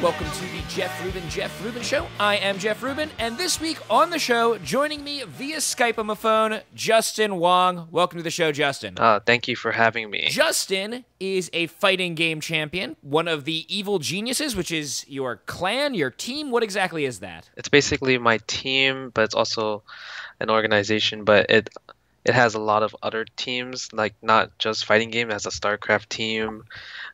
Welcome to the Jeff Rubin Show. I am Jeff Rubin, and this week on the show, joining me via Skype on my phone, Justin Wong. Welcome to the show, Justin. Thank you for having me. Justin is a fighting game champion, one of the evil geniuses, which is your clan, your team. What exactly is that? It's basically my team, but it's also an organization, but it has a lot of other teams, like not just fighting game. It has a StarCraft team,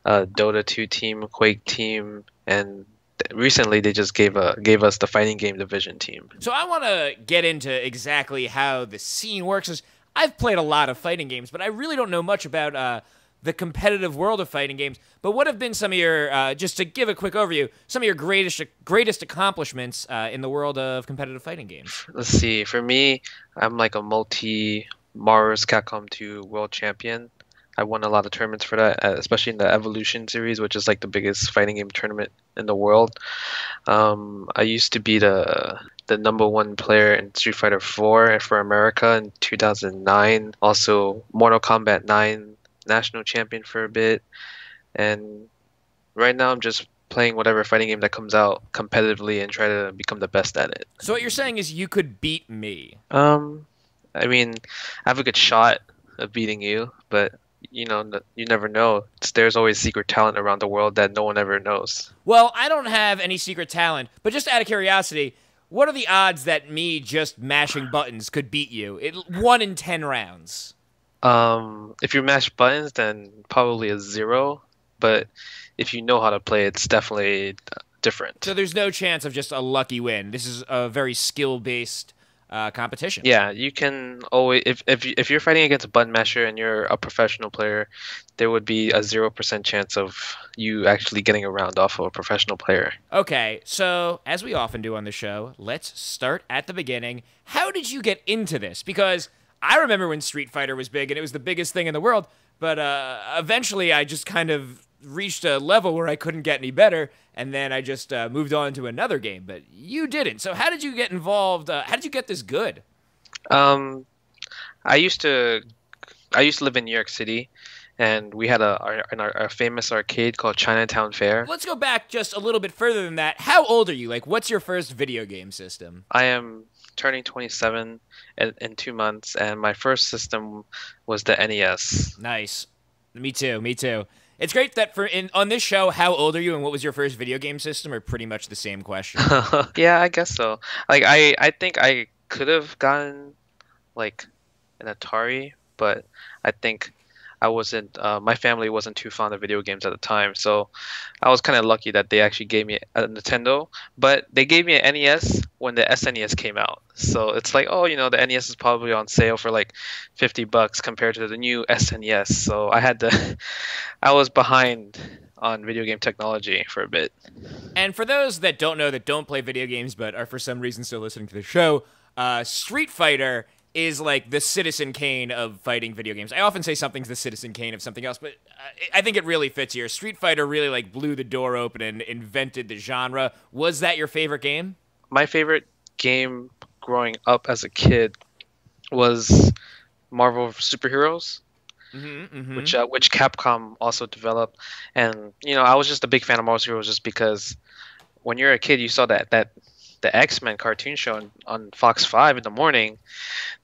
a Dota 2 team, Quake team, and recently they just gave us the fighting game division team. So I want to get into exactly how the scene works. I've played a lot of fighting games, but I really don't know much about the competitive world of fighting games. But what have been some of your, just to give a quick overview, some of your greatest accomplishments in the world of competitive fighting games? Let's see. For me, I'm like a Mars Capcom 2 world champion. I won a lot of tournaments for that, especially in the Evolution series, which is like the biggest fighting game tournament in the world. I used to be the #1 player in Street Fighter 4 for America in 2009. Also, Mortal Kombat 9 national champion for a bit. And right now I'm just playing whatever fighting game that comes out competitively and try to become the best at it. So what you're saying is you could beat me? I mean, I have a good shot of beating you, but you know, you never know. There's always secret talent around the world that no one ever knows. Well, I don't have any secret talent, but just out of curiosity, what are the odds that me just mashing buttons could beat you? 1 in 10 rounds. If you mash buttons, then probably a 0. But if you know how to play, it's definitely different. So there's no chance of just a lucky win. This is a very skill-based competition. Yeah, you can always if you're fighting against a button masher and you're a professional player, there would be a 0% chance of you actually getting a round off of a professional player. Okay, so as we often do on the show, let's start at the beginning. How did you get into this? Because I remember when Street Fighter was big and it was the biggest thing in the world, but eventually I just kind of reached a level where I couldn't get any better, and then I just moved on to another game, but you didn't. So how did you get involved? How did you get this good? I used to live in New York City, and we had a famous arcade called Chinatown Fair. Let's go back just a little bit further than that. How old are you? Like, what's your first video game system? I am turning 27 in 2 months, and my first system was the NES. Nice. Me too. It's great that on this show, how old are you and what was your first video game system are pretty much the same question. Yeah, I guess so. Like I think I could have gotten like an Atari, but I think I wasn't my family wasn't too fond of video games at the time, so I was kind of lucky that they actually gave me a Nintendo, but they gave me an NES when the SNES came out. So it's like, oh, you know, the NES is probably on sale for like $50 compared to the new SNES. So I was behind on video game technology for a bit. And for those that don't play video games but are for some reason still listening to the show, Street Fighter is like the Citizen Kane of fighting video games. I often say something's the Citizen Kane of something else, but I think it really fits here. Street Fighter really like blew the door open and invented the genre. Was that your favorite game? My favorite game growing up as a kid was Marvel Superheroes, which Capcom also developed. And you know, I was just a big fan of Marvel Superheroes just because when you're a kid, you saw that the X-Men cartoon show on Fox 5 in the morning.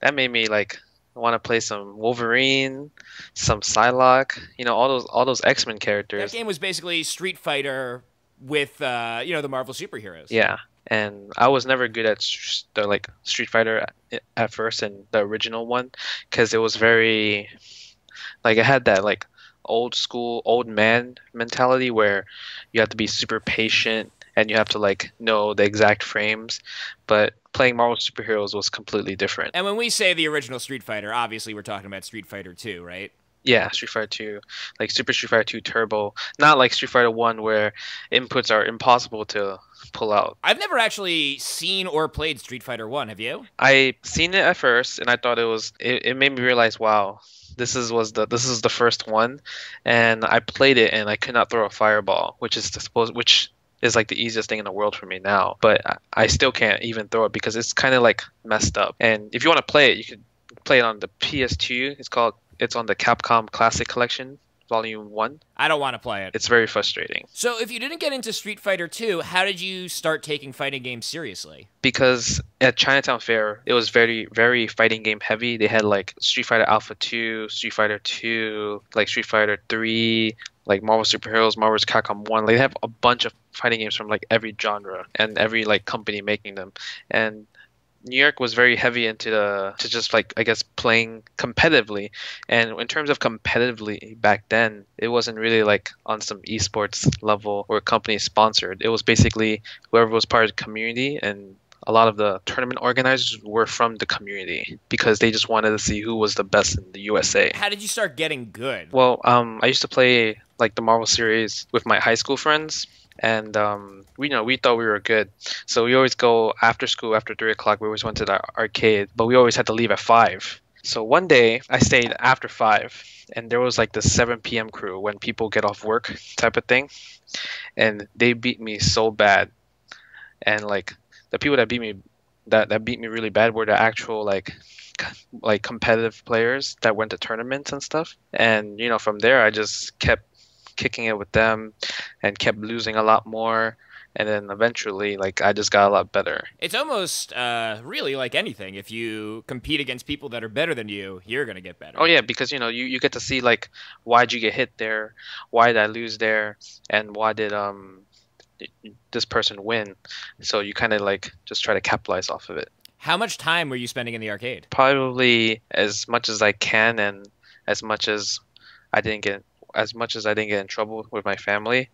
That made me like want to play some Wolverine, some Psylocke, you know, all those X-Men characters. That game was basically Street Fighter with you know, the Marvel superheroes. Yeah, and I was never good at the like Street Fighter at first, and the original one, because it was very like it had that like old school old man mentality where you have to be super patient and you have to like know the exact frames, but playing Marvel Superheroes was completely different. And when we say the original Street Fighter, obviously we're talking about Street Fighter 2, right? Yeah, Street Fighter 2, like Super Street Fighter 2 Turbo, not like Street Fighter 1 where inputs are impossible to pull out. I've never actually seen or played Street Fighter 1, have you? I seen it at first and I thought it made me realize, wow, this is the first one, and I played it and I could not throw a fireball, which is like the easiest thing in the world for me now, but I still can't even throw it because it's kind of like messed up. And if you want to play it, you could play it on the PS2. It's on the Capcom Classic Collection Volume 1. I don't want to play it. It's very frustrating. So if you didn't get into Street Fighter 2, how did you start taking fighting games seriously? Because at Chinatown Fair, it was very, very fighting game heavy. They had like Street Fighter Alpha 2, Street Fighter 2, like Street Fighter 3, like Marvel Super Heroes, Marvel's Capcom 1. Like, they have a bunch of fighting games from like every genre and every like company making them. And New York was very heavy to just like, I guess, playing competitively. And in terms of competitively back then, it wasn't really like on some esports level or company sponsored. It was basically whoever was part of the community, and a lot of the tournament organizers were from the community because they just wanted to see who was the best in the USA. How did you start getting good? Well, I used to play like the Marvel series with my high school friends. And we thought we were good, so we always go after school after 3 o'clock. We always went to the arcade, but we always had to leave at 5. So one day I stayed after 5, and there was like the 7 p.m. crew when people get off work type of thing, and they beat me so bad. And like the people that beat me really bad were the actual like competitive players that went to tournaments and stuff. And from there I just kept kicking it with them and kept losing a lot more, and then eventually like I just got a lot better. It's almost really like anything. If you compete against people that are better than you, you're gonna get better. Oh yeah, because you get to see like, why'd you get hit there, why did I lose there, and why did this person win. So you kind of like just try to capitalize off of it. How much time were you spending in the arcade? Probably as much as I can, and as much as I didn't get in trouble with my family.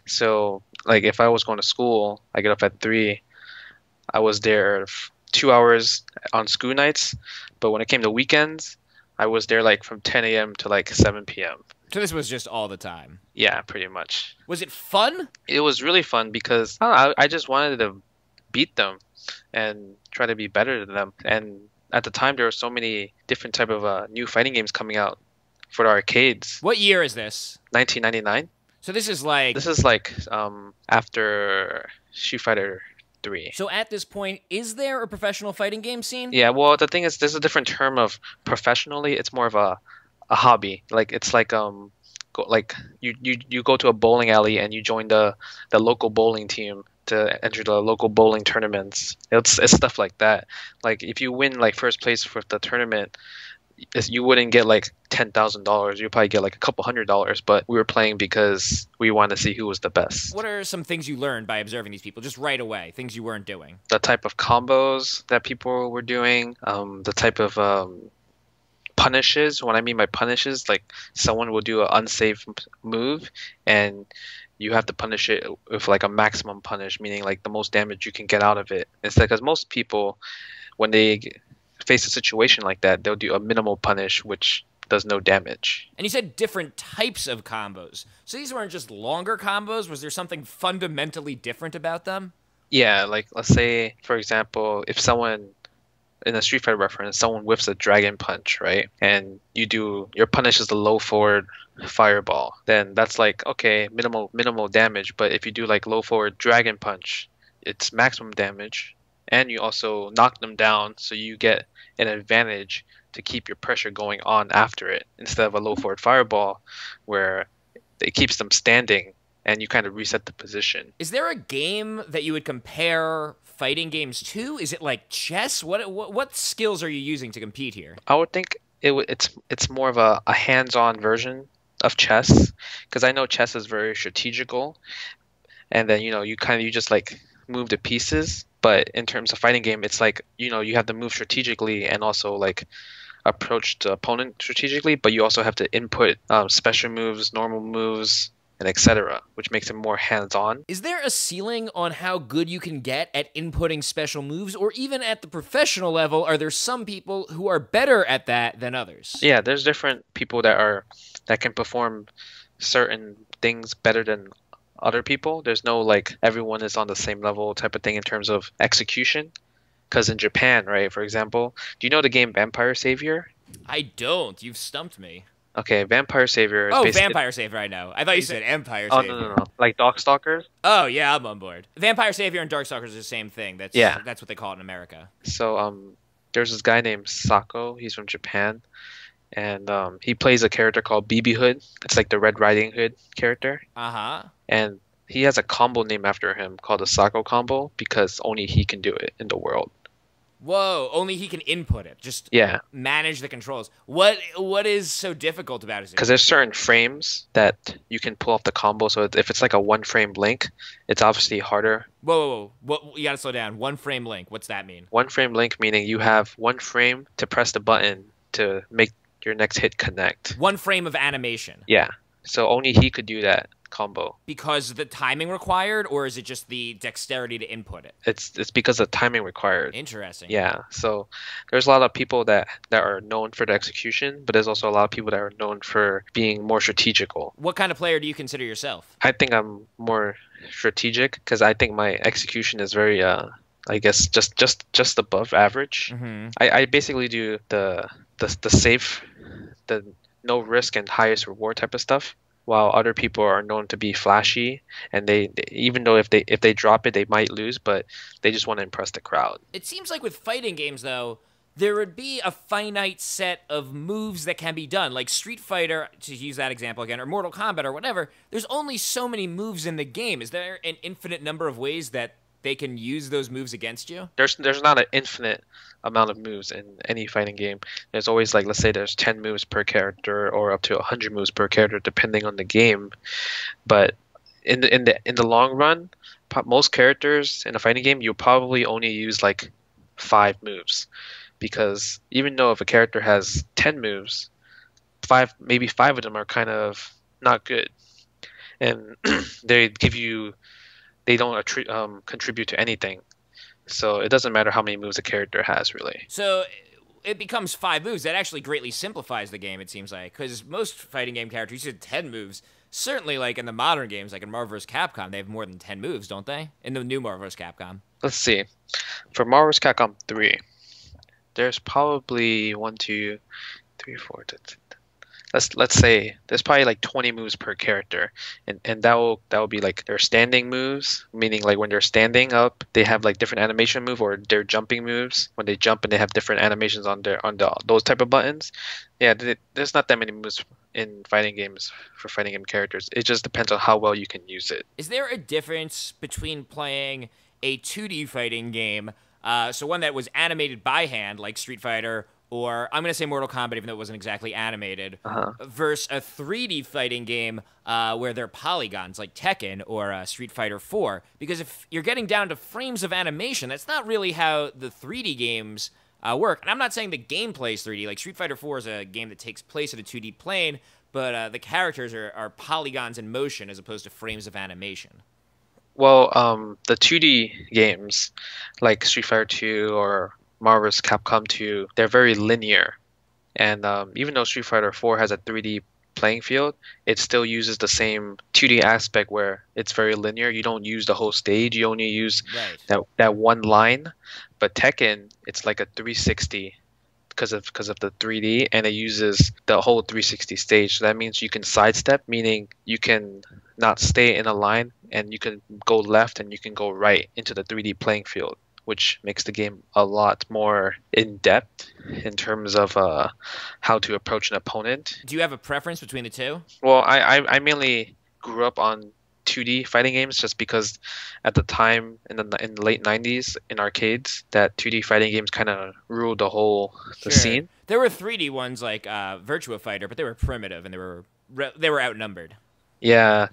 So like if I was going to school, I get up at 3. I was there 2 hours on school nights, but when it came to weekends, I was there like from 10 a.m. to like 7 p.m. So this was just all the time? Yeah, pretty much. Was it fun? It was really fun because I don't know, I just wanted to beat them and try to be better than them. And at the time, there were so many different type of new fighting games coming out for the arcades. What year is this? 1999. So this is like after Street Fighter 3. So at this point, is there a professional fighting game scene? Yeah, well, the thing is, there's a different term of professionally. It's more of a hobby. Like it's like you go to a bowling alley and you join the local bowling team to enter the local bowling tournaments. It's stuff like that. Like if you win like first place for the tournament, you wouldn't get like $10,000. You'd probably get like a couple $100. But we were playing because we wanted to see who was the best. What are some things you learned by observing these people, just right away? Things you weren't doing? The type of combos that people were doing. The type of punishes. What I mean by punishes, like someone will do an unsafe move, and you have to punish it with like a maximum punish, meaning like the most damage you can get out of it. It's because most people, when they face a situation like that, they'll do a minimal punish, which does no damage. And you said different types of combos. So these weren't just longer combos? Was there something fundamentally different about them? Yeah, like let's say, for example, if someone, in a Street Fighter reference, someone whips a dragon punch, right? And your punish is the low forward fireball. Then that's like, okay, minimal damage. But if you do like low forward dragon punch, it's maximum damage. And you also knock them down, so you get an advantage to keep your pressure going on after it, instead of a low forward fireball where it keeps them standing and you kind of reset the position. Is there a game that you would compare fighting games to? Is it like chess? What skills are you using to compete here? I would think it's more of a hands-on version of chess, because I know chess is very strategical, and then you just like move the pieces. But in terms of fighting game, it's like, you have to move strategically and also like approach the opponent strategically, but you also have to input special moves, normal moves, and etc., which makes it more hands-on. Is there a ceiling on how good you can get at inputting special moves, or even at the professional level, are there some people who are better at that than others? Yeah, there's different people that can perform certain things better than other people. There's no like everyone is on the same level type of thing in terms of execution. Because in Japan, right, for example, do you know the game Vampire Savior? I don't. You've stumped me. Okay, Vampire Savior is basically... Vampire Savior, I know. I thought you said Empire Oh, Savior. no. Like Darkstalkers? Oh, yeah, I'm on board. Vampire Savior and Darkstalkers are the same thing. That's what they call it in America. So, there's this guy named Sako. He's from Japan. and he plays a character called BB Hood. It's like the Red Riding Hood character, Uh-huh. and he has a combo named after him called the Sako combo because only he can do it in the world. Whoa, only he can input it. Just Yeah, manage the controls. What is so difficult about it? because there's certain frames that you can pull off the combo. So if it's like a one frame blink, it's obviously harder. Whoa. What, you gotta slow down. One frame link. What's that mean? One frame blink meaning you have one frame to press the button to make your next hit connect. One frame of animation. Yeah. So only he could do that combo. Because of the timing required, or is it just the dexterity to input it? It's because of timing required. Interesting. Yeah. So there's a lot of people that are known for the execution, but there's also a lot of people that are known for being more strategical. What kind of player do you consider yourself? I think I'm more strategic because I think my execution is very I guess just above average. Mm-hmm. I basically do the safe, the no risk and highest reward type of stuff, while other people are known to be flashy and they even though if they drop it they might lose, but they just want to impress the crowd. It seems like with fighting games, though, there would be a finite set of moves that can be done. Like Street Fighter, to use that example again, or Mortal Kombat or whatever, there's only so many moves in the game. Is there an infinite number of ways that they can use those moves against you? There's not an infinite amount of moves in any fighting game. There's always, like, let's say there's 10 moves per character or up to 100 moves per character depending on the game. But in the long run, most characters in a fighting game you'll probably only use like 5 moves, because even though if a character has 10 moves, maybe 5 of them are kind of not good, and they don't contribute to anything. So it doesn't matter how many moves a character has, really. So it becomes 5 moves. That actually greatly simplifies the game, it seems like, because most fighting game characters use 10 moves. Certainly, like in the modern games, like in Marvel vs. Capcom, they have more than 10 moves, don't they? In the new Marvel vs. Capcom. Let's see. For Marvel vs. Capcom 3, there's probably 1, 2, 3, 4. Let's say there's probably like 20 moves per character, and that will be like their standing moves, meaning like when they're standing up they have like different animation move, or their jumping moves when they jump and they have different animations on those type of buttons. Yeah, there's not that many moves in fighting games for fighting game characters. It just depends on how well you can use it. Is there a difference between playing a 2D fighting game, so one that was animated by hand like Street Fighter, or I'm going to say Mortal Kombat, even though it wasn't exactly animated, versus a 3D fighting game where they're polygons, like Tekken or Street Fighter 4? Because if you're getting down to frames of animation, that's not really how the 3D games work. And I'm not saying the gameplay is 3D. Like Street Fighter 4 is a game that takes place at a 2D plane, but the characters are polygons in motion as opposed to frames of animation. Well, the 2D games like Street Fighter 2 or Marvel vs. Capcom 2, they're very linear. And even though Street Fighter 4 has a 3D playing field, it still uses the same 2D aspect where it's very linear. You don't use the whole stage. You only use that one line. But Tekken, it's like a 360 because of the 3D, and it uses the whole 360 stage. So that means you can sidestep, meaning you can not stay in a line, and you can go left and you can go right into the 3D playing field, which makes the game a lot more in-depth in terms of how to approach an opponent. Do you have a preference between the two? Well, I mainly grew up on 2D fighting games just because at the time in the late 90s in arcades, that 2D fighting games kind of ruled the scene. There were 3D ones like Virtua Fighter, but they were primitive and they were outnumbered. Yeah,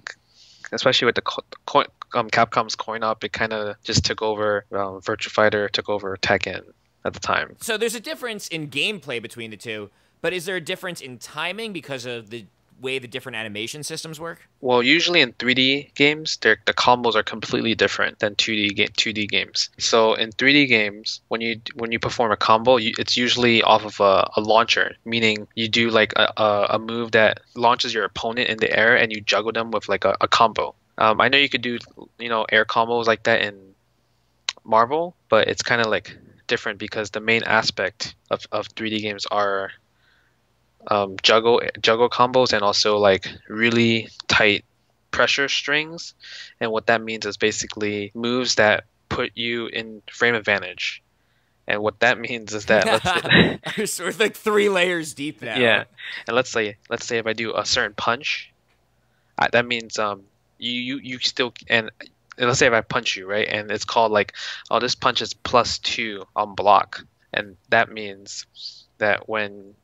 especially with the Capcom's coin op, it kind of just took over. Virtua Fighter took over Tekken at the time. So there's a difference in gameplay between the two, but is there a difference in timing because of the way the different animation systems work? Well, usually in 3D games, the combos are completely different than 2D games. So in 3D games, when you perform a combo, it's usually off of a launcher, meaning you do like a move that launches your opponent in the air and you juggle them with like a combo. I know you could do air combos like that in Marvel, but it's kind of like different because the main aspect of 3D games are juggle combos and also like really tight pressure strings. And what that means is basically moves that put you in frame advantage. And what that means is that let's say, So we're like 3 layers deep now. yeah, and let's say if I do a certain punch, that means you still and let's say if I punch you, right, and it's called like, oh, this punch is +2 on block, and that means that when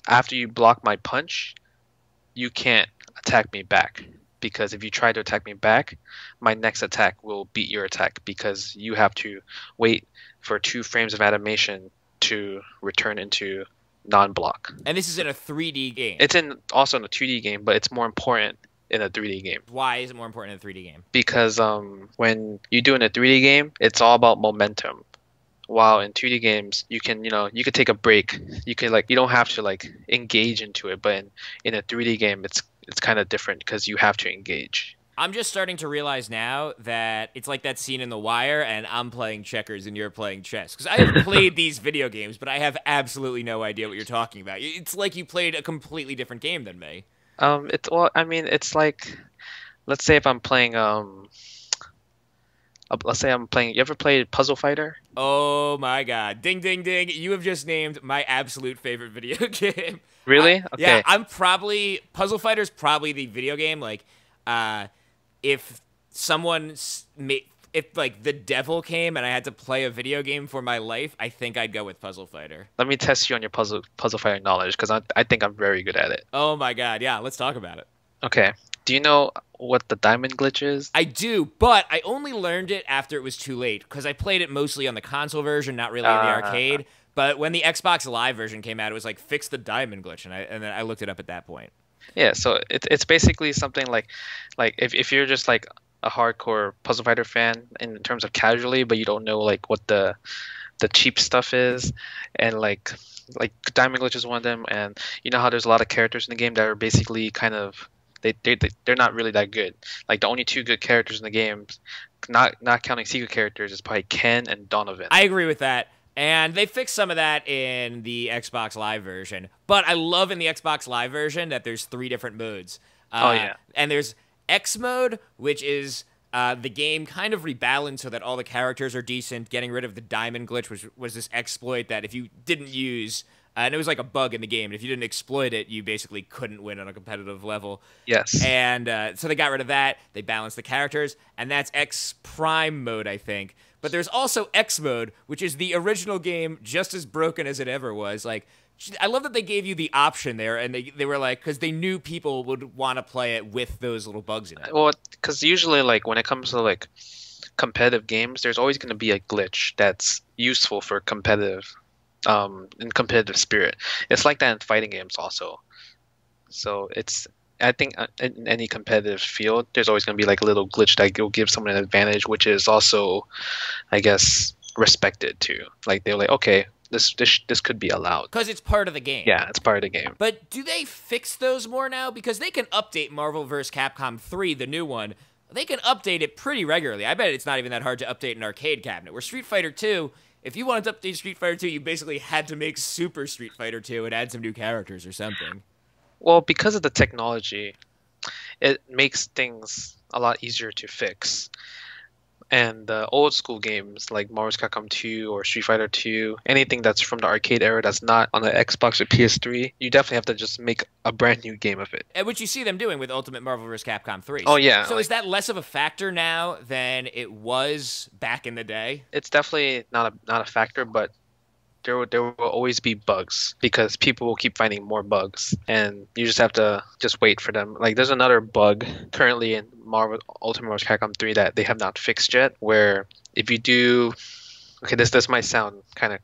after you block my punch, you can't attack me back, because if you try to attack me back, my next attack will beat your attack because you have to wait for 2 frames of animation to return into non-block. And this is in a 3D game. It's also in a 2D game, but it's more important in a 3D game. Why is it more important in a 3D game? Because when you do in a 3D game, it's all about momentum. While in 2D games, you can take a break. You can you don't have to engage into it, but in a 3D game, it's kind of different because you have to engage. I'm just starting to realize now that it's like that scene in The Wire, and I'm playing checkers and you're playing chess. Because I have played these video games, but I have absolutely no idea what you're talking about. It's like you played a completely different game than me. It's like, let's say if I'm playing You ever played Puzzle Fighter? Oh my god. Ding, ding, ding. You have just named my absolute favorite video game. Really? Okay. Yeah, Puzzle Fighter's probably the video game, if the devil came and I had to play a video game for my life, I think I'd go with Puzzle Fighter. Let me test you on your Puzzle Fighter knowledge, because I think I'm very good at it. Oh my god, yeah, let's talk about it. Okay. Do you know what the diamond glitch is? I do, but I only learned it after it was too late, because I played it mostly on the console version, not really in the arcade. But when the Xbox Live version came out, it was like, fix the diamond glitch, and then I looked it up at that point. Yeah, so it's basically something like if you're just like a hardcore Puzzle Fighter fan in terms of casually, but you don't know what the cheap stuff is, and like diamond glitch is one of them, and you know how there's a lot of characters in the game that are basically kind of they're not really that good. Like the only 2 good characters in the game, not counting secret characters, is probably Ken and Donovan. I agree with that. And they fixed some of that in the Xbox Live version. But I love in the Xbox Live version that there's 3 different modes. Yeah. And there's X mode, which is the game kind of rebalanced so that all the characters are decent, getting rid of the diamond glitch, which was this exploit that if you didn't use, and it was like a bug in the game, and if you didn't exploit it, you basically couldn't win on a competitive level. Yes. And so they got rid of that. They balanced the characters, and that's X Prime mode, I think. But there's also X mode, which is the original game, just as broken as it ever was. I love that they gave you the option there, and they were like, because they knew people would want to play it with those little bugs in it. Well, because usually when it comes to competitive games, there's always going to be a glitch that's useful for competitive, in competitive spirit. It's like that in fighting games also. So I think in any competitive field, there's always going to be a little glitch that will give someone an advantage, which is also, I guess, respected too. They're like, okay, this could be allowed. Because it's part of the game. Yeah, it's part of the game. But do they fix those more now? Because they can update Marvel vs. Capcom 3, the new one. They can update it pretty regularly. I bet it's not even that hard to update an arcade cabinet. Where Street Fighter 2, if you wanted to update Street Fighter 2, you basically had to make Super Street Fighter 2 and add some new characters or something. Well, because of the technology, it makes things a lot easier to fix. And the old school games like Marvel vs. Capcom 2 or Street Fighter 2, anything that's from the arcade era that's not on the Xbox or PS3, you definitely have to just make a brand new game of it. And which you see them doing with Ultimate Marvel vs. Capcom 3. Oh, yeah. So is that less of a factor now than it was back in the day? It's definitely not a factor, but there will always be bugs because people will keep finding more bugs, and you just have to just wait for them. There's another bug currently in Ultimate Marvel Capcom 3 that they have not fixed yet, where if you do, okay, this might sound kind of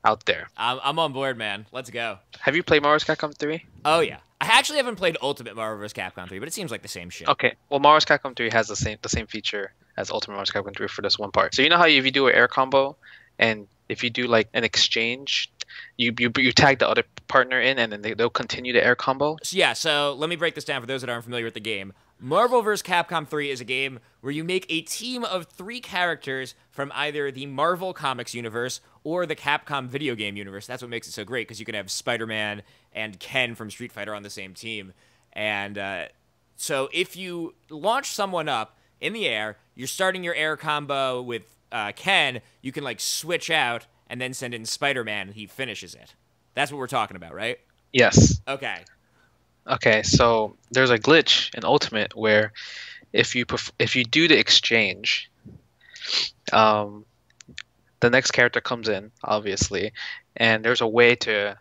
out there. I'm on board, man. Let's go. Have you played Marvel vs. Capcom 3? Oh yeah. I actually haven't played Ultimate Marvel vs. Capcom 3, but it seems like the same shit. Okay, well, Marvel vs. Capcom 3 has the same feature as Ultimate Marvel vs. Capcom 3 for this one part. So you know how if you do an air combo, and if you do an exchange, you tag the other partner in, and then they'll continue the air combo. So let me break this down for those that aren't familiar with the game. Marvel vs. Capcom 3 is a game where you make a team of 3 characters from either the Marvel Comics universe or the Capcom video game universe. That's what makes it so great, because you can have Spider-Man and Ken from Street Fighter on the same team. And so if you launch someone up in the air, you're starting your air combo with Ken, you can switch out and then send in Spider-Man and he finishes it. That's what we're talking about, right? Yes. Okay. Okay, so there's a glitch in Ultimate where if you do the exchange, um, the next character comes in, obviously, and there's a way to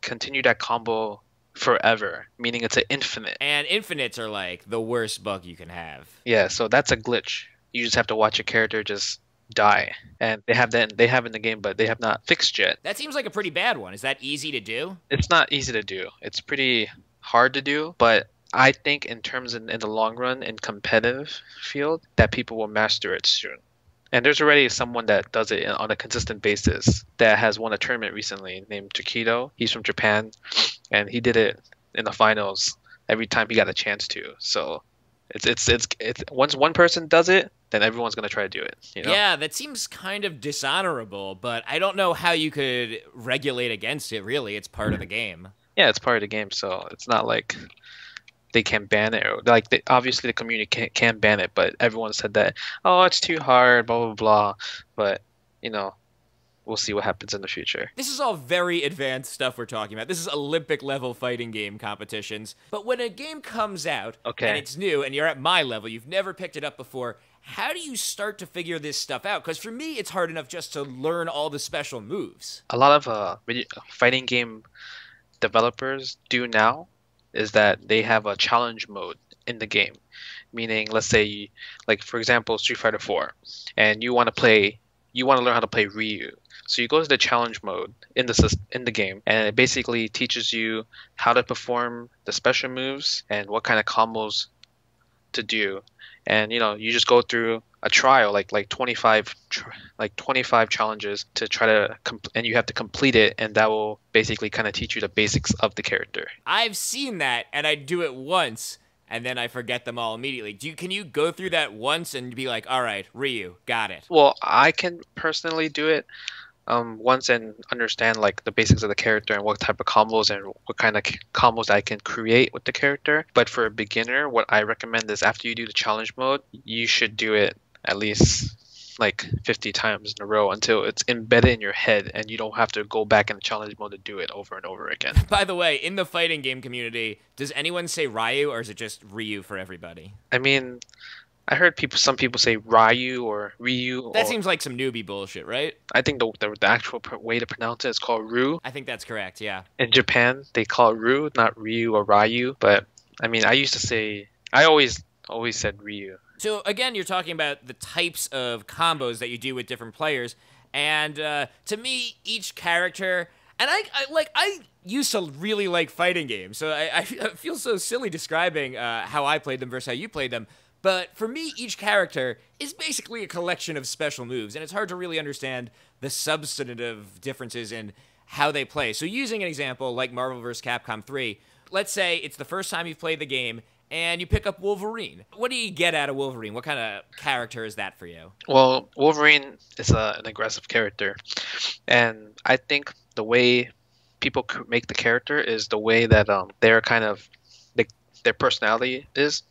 continue that combo forever, meaning it's an infinite. And infinites are like the worst bug you can have. Yeah, so that's a glitch. You just have to watch a character just die, and they have in the game, but they have not fixed yet. That seems like a pretty bad one. Is that easy to do? It's not easy to do. It's pretty hard to do, but I think in terms in the long run in competitive field that people will master it soon. And there's already someone that does it on a consistent basis that has won a tournament recently named Takedo. He's from Japan, and he did it in the finals every time he got a chance to. So it's once one person does it, then everyone's gonna try to do it. You know? Yeah, that seems kind of dishonorable, but I don't know how you could regulate against it. Really, it's part of the game. Yeah, it's part of the game, so it's not like they can ban it. Or, like, obviously the community can ban it, but everyone said that, oh, it's too hard, blah, blah, blah. But, you know, we'll see what happens in the future. This is all very advanced stuff we're talking about. This is Olympic-level fighting game competitions. But when a game comes out, and it's new, and you're at my level, you've never picked it up before, how do you start to figure this stuff out? Because for me, it's hard enough just to learn all the special moves. A lot of fighting game developers do now is that they have a challenge mode in the game, meaning let's say like for example Street Fighter 4 and you want to learn how to play Ryu, so you go to the challenge mode in the game, and it basically teaches you how to perform the special moves and what kind of combos to do. And you know, you just go through a trial like 25 challenges to try to and you have to complete it, and that will basically kind of teach you the basics of the character. I've seen that, and I do it once and then I forget them all immediately. Can you go through that once and be like, all right, Ryu, got it? Well, I can personally do it once and understand like the basics of the character and what type of combos and what kind of combos I can create with the character. But for a beginner, what I recommend is after you do the challenge mode, you should do it at least like 50 times in a row until it's embedded in your head and you don't have to go back in the challenge mode to do it over and over again. By the way, in the fighting game community, does anyone say Ryu or is it just Ryu for everybody? I mean, I heard some people say Ryu or Ryu. That seems like some newbie bullshit, right? I think the actual way to pronounce it is called Ryu. I think that's correct, yeah. In Japan, they call it Ryu, not Ryu or Ryu. But I mean, I always said Ryu. So again, you're talking about the types of combos that you do with different players, and to me, each character, and I used to really like fighting games, so I feel so silly describing how I played them versus how you played them. But for me, each character is basically a collection of special moves, and it's hard to really understand the substantive differences in how they play. So using an example like Marvel vs. Capcom 3, let's say it's the first time you've played the game, and you pick up Wolverine. What do you get out of Wolverine? What kind of character is that for you? Well, Wolverine is an aggressive character, and I think the way people make the character is the way that their kind of their personality is.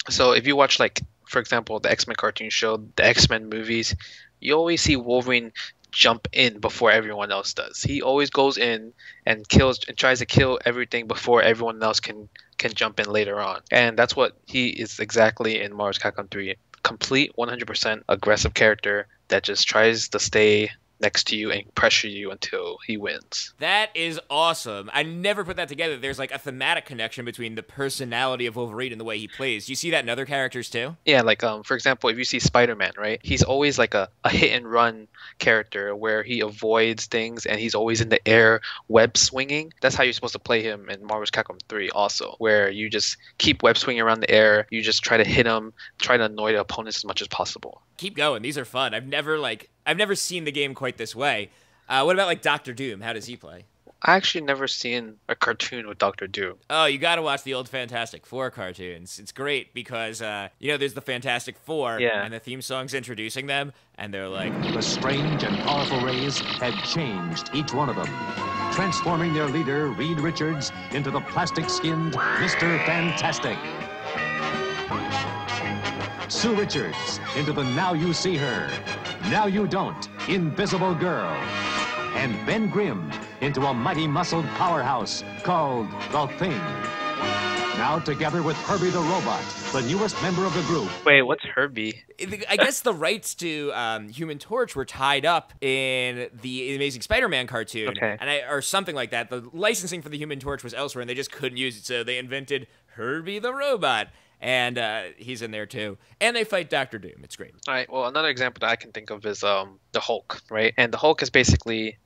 So if you watch, like, for example, the X-Men cartoon show, the X-Men movies, you always see Wolverine jump in before everyone else does. He always goes in and kills and tries to kill everything before everyone else can jump in later on. And that's what he is exactly in Marvel vs. Capcom 3. Complete 100% aggressive character that just tries to stay next to you and pressure you until he wins. That is awesome. I never put that together. There's like a thematic connection between the personality of Wolverine and the way he plays. Do you see that in other characters too? Yeah, like for example, if you see Spider-Man, right? He's always like a hit and run character where he avoids things and he's always in the air web swinging. That's how you're supposed to play him in Marvel vs. Capcom 3 also, where you just keep web swinging around the air. You just try to hit him, try to annoy the opponents as much as possible. Keep going. These are fun. I've never seen the game quite this way. What about like Doctor Doom? How does he play? I actually never seen a cartoon with Doctor Doom. Oh, you got to watch the old Fantastic Four cartoons. It's great because there's the Fantastic Four, and the theme song's introducing them, and they're like, the strange and powerful rays had changed each one of them, transforming their leader, Reed Richards, into the plastic-skinned Mr. Fantastic. Sue Richards into the Now You See Her, Now You Don't, Invisible Girl. and Ben Grimm into a mighty muscled powerhouse called The Thing. Now together with Herbie the Robot, the newest member of the group. Wait, what's Herbie? I guess the rights to Human Torch were tied up in the Amazing Spider-Man cartoon, Okay. or something like that. The licensing for the Human Torch was elsewhere, and they just couldn't use it, so they invented Herbie the Robot, and he's in there too. And they fight Dr. Doom. It's great. All right. Well, another example that I can think of is the Hulk, right? And the Hulk is basically,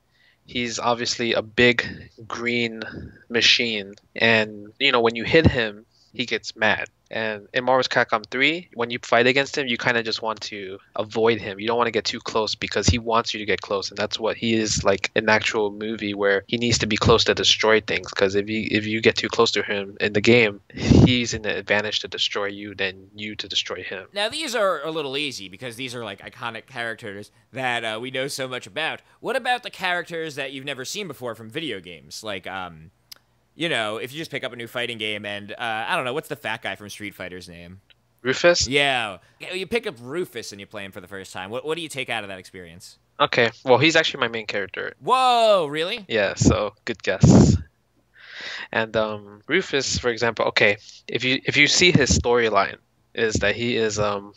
he's obviously a big green machine, and when you hit him, he gets mad. And in Marvel's Capcom 3, when you fight against him, you kind of just want to avoid him. You don't want to get too close because he wants you to get close, and that's what he is like in the actual movie, where he needs to be close to destroy things. Because if you get too close to him in the game, he's in the advantage to destroy you than you to destroy him. Now, these are a little easy because these are like iconic characters that we know so much about. What about the characters that you've never seen before from video games? Like, if you just pick up a new fighting game and, I don't know, what's the fat guy from Street Fighter's name? Rufus? Yeah. You pick up Rufus and you play him for the first time. What do you take out of that experience? Okay, well, he's actually my main character. Whoa, really? Yeah, so good guess. And Rufus, for example, okay, if you see his storyline, is that he is an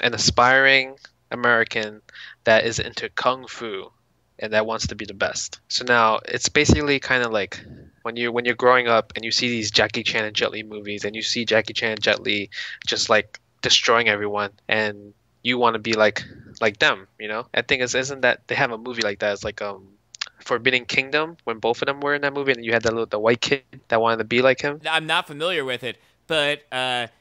aspiring American that is into kung fu and that wants to be the best. So now it's basically kind of like when you're growing up and you see these Jackie Chan and Jet Li movies, and you see Jackie Chan and Jet Li just like destroying everyone, and you want to be like them, I think isn't that they have a movie like that? It's like Forbidden Kingdom, when both of them were in that movie, and you had the white kid that wanted to be like him. I'm not familiar with it, but it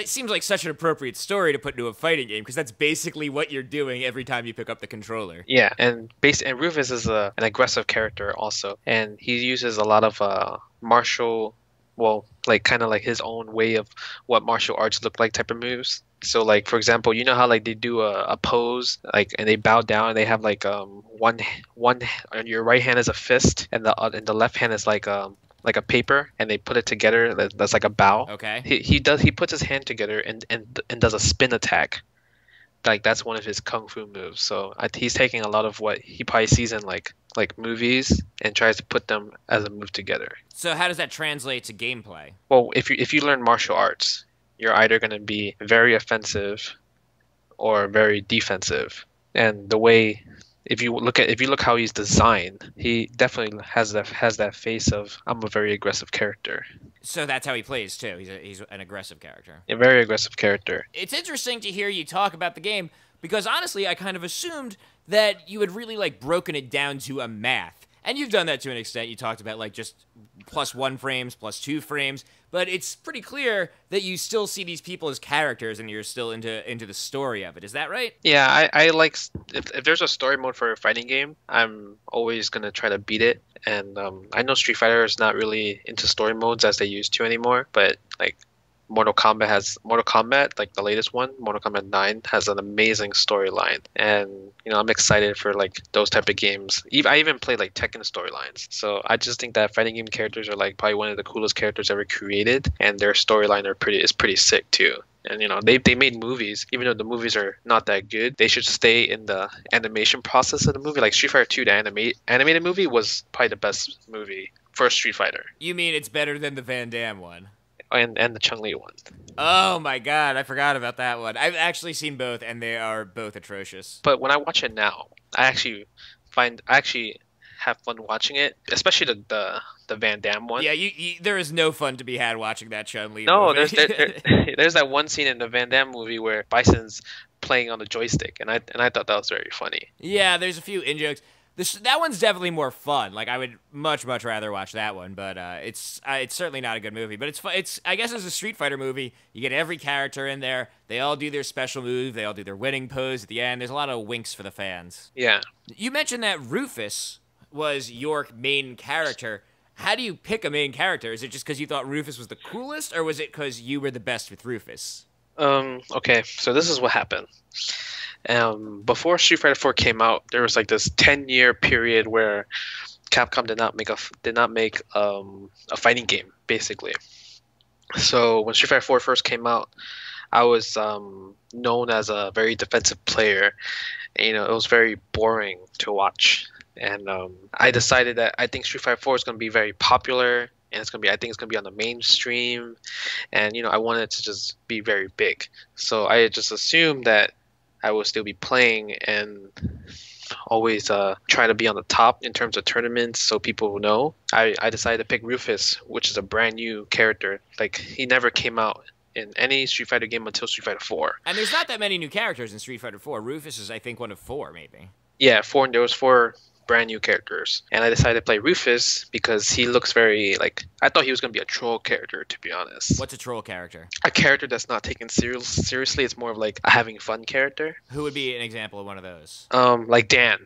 seems like such an appropriate story to put into a fighting game, because that's basically what you're doing every time you pick up the controller. Yeah, and Rufus is an aggressive character also, and he uses a lot of martial, kind of like his own way of what martial arts look like type of moves. So like, for example, you know how like they do a pose, like, and they bow down, and they have like one on your right hand is a fist, and the left hand is like a paper, and they put it together. That's like a bow. Okay. He puts his hand together and does a spin attack. Like that's one of his kung fu moves. So he's taking a lot of what he probably sees in like movies and tries to put them as a move together. So how does that translate to gameplay? Well, if you learn martial arts, you're either going to be very offensive or very defensive. And the way, if you look how he's designed, he definitely has that face of, I'm a very aggressive character. So that's how he plays too. He's an aggressive character. A very aggressive character. It's interesting to hear you talk about the game, because honestly, I kind of assumed that you had really like broken it down to a math. And you've done that to an extent. You talked about like just +1 frames, +2 frames, but it's pretty clear that you still see these people as characters and you're still into the story of it. Is that right? Yeah, I like, if there's a story mode for a fighting game, I'm always gonna try to beat it. And I know Street Fighter is not really into story modes as they used to anymore, but like Mortal Kombat, like the latest one, Mortal Kombat 9, has an amazing storyline, and I'm excited for like those type of games. I even played like Tekken storylines, so I just think that fighting game characters are like probably one of the coolest characters ever created, and their storyline is pretty sick too. And they made movies, even though the movies are not that good. They should stay in the animation process of the movie. Like Street Fighter 2, the animated movie was probably the best movie for Street Fighter. You mean it's better than the Van Damme one? And the Chun-Li one. Oh my god, I forgot about that one. I've actually seen both, and they are both atrocious. But when I watch it now, I actually have fun watching it, especially the Van Damme one. Yeah, there is no fun to be had watching that Chun-Li movie. No, there's that one scene in the Van Damme movie where Bison's playing on the joystick, and I thought that was very funny. Yeah, there's a few in-jokes. That one's definitely more fun. Like, I would much rather watch that one, but it's certainly not a good movie. But it's fun. I guess as a Street Fighter movie, you get every character in there. They all do their special move. They all do their winning pose at the end. There's a lot of winks for the fans. Yeah. You mentioned that Rufus was your main character. How do you pick a main character? Is it just because you thought Rufus was the coolest, or was it because you were the best with Rufus? Okay, so this is what happened. Before Street Fighter 4 came out, there was like this 10-year period where Capcom did not make a fighting game, basically. So when Street Fighter 4 first came out, I was known as a very defensive player. And, it was very boring to watch. and I decided that I think Street Fighter 4 is going to be very popular, and I think it's going to be on the mainstream, and I wanted it to just be very big. So I just assumed that I will still be playing and always try to be on the top in terms of tournaments so people will know. I decided to pick Rufus, which is a brand new character. Like, he never came out in any Street Fighter game until Street Fighter 4. And there's not that many new characters in Street Fighter 4. Rufus is, I think, one of 4, maybe. Yeah, there was 4 brand new characters. And I decided to play Rufus because he looks very, like, I thought he was going to be a troll character, to be honest. What's a troll character? A character that's not taken seriously. It's more of like a having fun character. Who would be an example of one of those? Like Dan.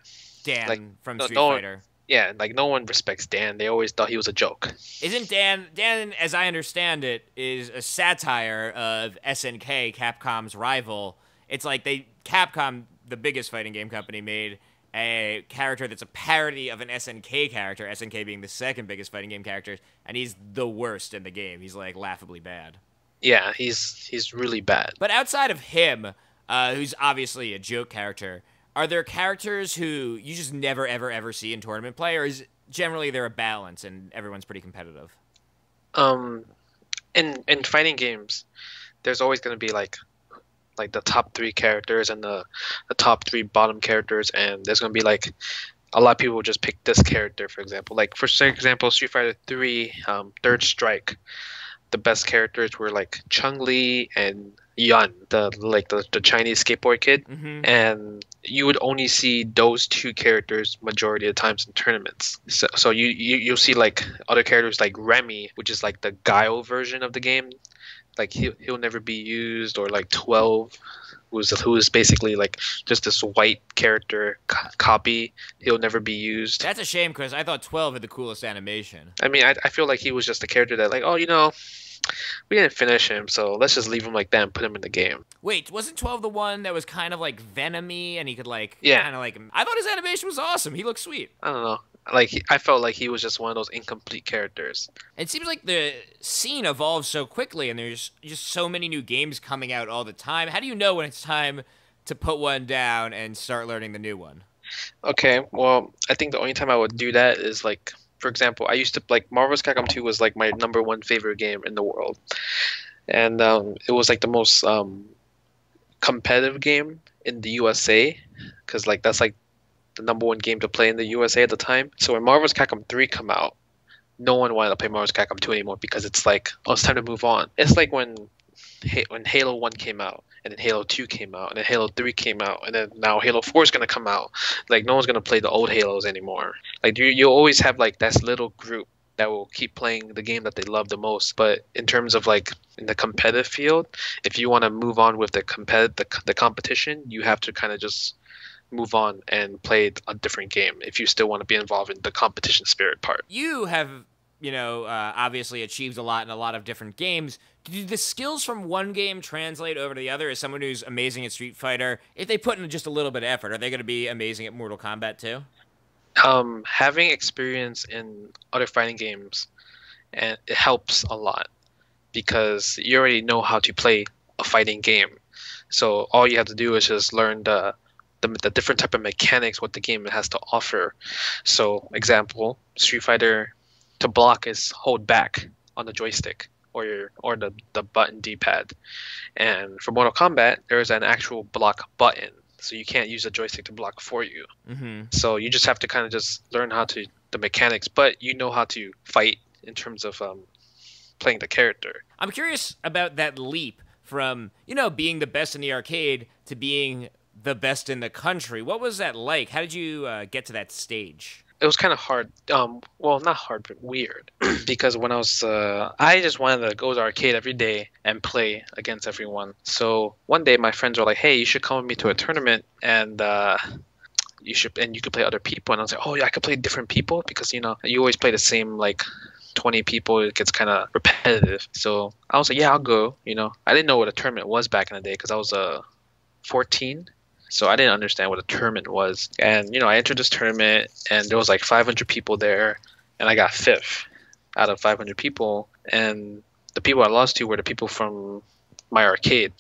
Dan from Street Fighter. Yeah, like no one respects Dan. They always thought he was a joke. Isn't Dan, as I understand it, is a satire of SNK, Capcom's rival. It's like Capcom, the biggest fighting game company, made a character that's a parody of an SNK character, SNK being the second biggest fighting game character, and he's the worst in the game. He's like laughably bad. Yeah, he's really bad. But outside of him, who's obviously a joke character, are there characters who you just never, ever, ever see in tournament play, or is generally there a balance and everyone's pretty competitive? In fighting games, there's always going to be like the top 3 characters and the top 3 bottom characters, and there's going to be like a lot of people will just pick this character, for example. Like, for example, Street Fighter 3, Third Strike, the best characters were like Chun-Li and Yun, the Chinese skateboard kid. Mm-hmm. And you would only see those 2 characters majority of the times in tournaments. So you'll see like other characters like Remy, which is like the Guile version of the game. Like he'll never be used, or like 12, who is basically like just this white character copy. He'll never be used. That's a shame, because I thought 12 had the coolest animation. I mean, I feel like he was just a character that like, we didn't finish him, so let's just leave him like that and put him in the game. Wait, wasn't 12 the one that was kind of like Venom-y, and he could like Yeah. kind of like, I thought his animation was awesome. He looked sweet. I don't know. Like, I felt like he was just one of those incomplete characters. It seems like the scene evolves so quickly, and there's just so many new games coming out all the time. How do you know when it's time to put one down and start learning the new one? Okay, well, I think the only time I would do that is like, for example, I used to like Marvel vs. Capcom 2 was like my #1 favorite game in the world, and it was like the most competitive game in the USA, because like that's like the #1 game to play in the USA at the time. So when Marvel vs. Capcom 3 come out, no one wanted to play Marvel vs. Capcom 2 anymore, because it's like, oh, it's time to move on. It's like when Halo 1 came out, and then Halo 2 came out, and then Halo 3 came out, and then now Halo 4 is going to come out. Like, no one's going to play the old Halos anymore. Like, you always have like that little group that will keep playing the game that they love the most. But in terms of like in the competitive field, if you want to move on with the competition, you have to kind of just move on and play a different game if you still want to be involved in the competition spirit part. You have, obviously achieved a lot in a lot of different games. Do the skills from one game translate over to the other? As someone who's amazing at Street Fighter, if they put in just a little bit of effort, are they going to be amazing at Mortal Kombat too? Having experience in other fighting games, and it helps a lot, because you already know how to play a fighting game. So all you have to do is just learn the different type of mechanics what the game has to offer. So example, Street Fighter, to block is hold back on the joystick or the button D-pad. And for Mortal Kombat, there is an actual block button. So you can't use the joystick to block for you. Mm-hmm. So you just have to kind of just learn the mechanics, but you know how to fight in terms of playing the character. I'm curious about that leap from, being the best in the arcade to being the best in the country. What was that like? How did you get to that stage? It was kind of hard. Well, not hard, but weird. Because when I was, I just wanted to go to the arcade every day and play against everyone. So one day my friends were like, "Hey, you should come with me to a tournament, and you could play other people." And I was like, "Oh yeah, I could play different people, because you always play the same like 20 people. It gets kind of repetitive." So I was like, "Yeah, I'll go." I didn't know what a tournament was back in the day, because I was 14. So I didn't understand what a tournament was. And, I entered this tournament, and there was like 500 people there, and I got 5th out of 500 people. And the people I lost to were the people from my arcade.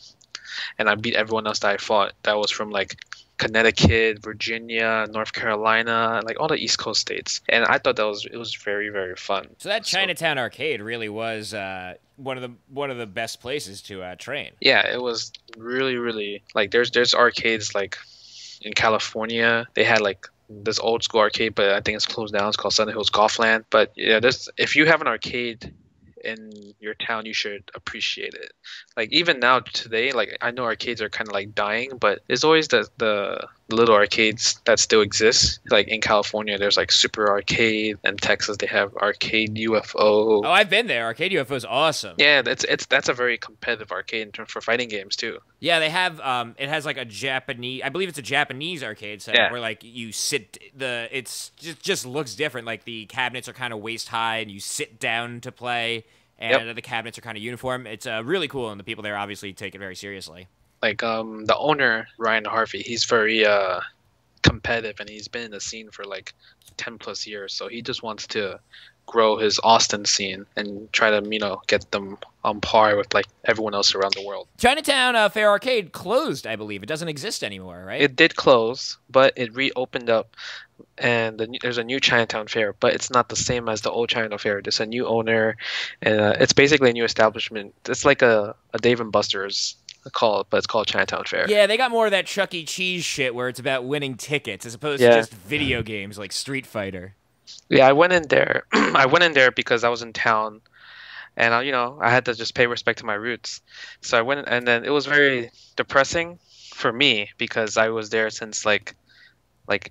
And I beat everyone else that I fought that was from like Connecticut, Virginia, North Carolina, like all the East Coast states. And I thought it was very, very fun. So that Chinatown arcade really was one of the best places to train. Yeah, it was really, really like there's arcades like in California. They had like this old school arcade, but I think it's closed down. It's called Southern Hills Golfland. But yeah, there's if you have an arcade in your town, you should appreciate it. Like even now today, like I know arcades are kind of like dying, but there's always the little arcades that still exist. Like in California, there's like Super Arcade. In Texas, they have Arcade UFO. Oh, I've been there. Arcade UFO is awesome. Yeah, that's a very competitive arcade in terms for fighting games too. Yeah, they have it has like a Japanese, I believe it's a Japanese arcade setup where like you sit it's just looks different. Like the cabinets are kind of waist high and you sit down to play, and the cabinets are kind of uniform. It's really cool, and the people there obviously take it very seriously. Like the owner, Ryan Harvey, he's very competitive, and he's been in the scene for like 10 plus years. So he just wants to grow his Austin scene and try to, get them on par with like everyone else around the world. Chinatown Fair Arcade closed, I believe. It doesn't exist anymore, right? It did close, but it reopened up, and there's a new Chinatown Fair, but it's not the same as the old Chinatown Fair. There's a new owner, and it's basically a new establishment. It's like a Dave & Buster's but it's called Chinatown Fair. Yeah, they got more of that Chuck E. Cheese shit where it's about winning tickets as opposed to just video games like Street Fighter. Yeah, I went in there. I went in there because I was in town, and I had to just pay respect to my roots. So I went, and then it was very depressing for me because I was there since like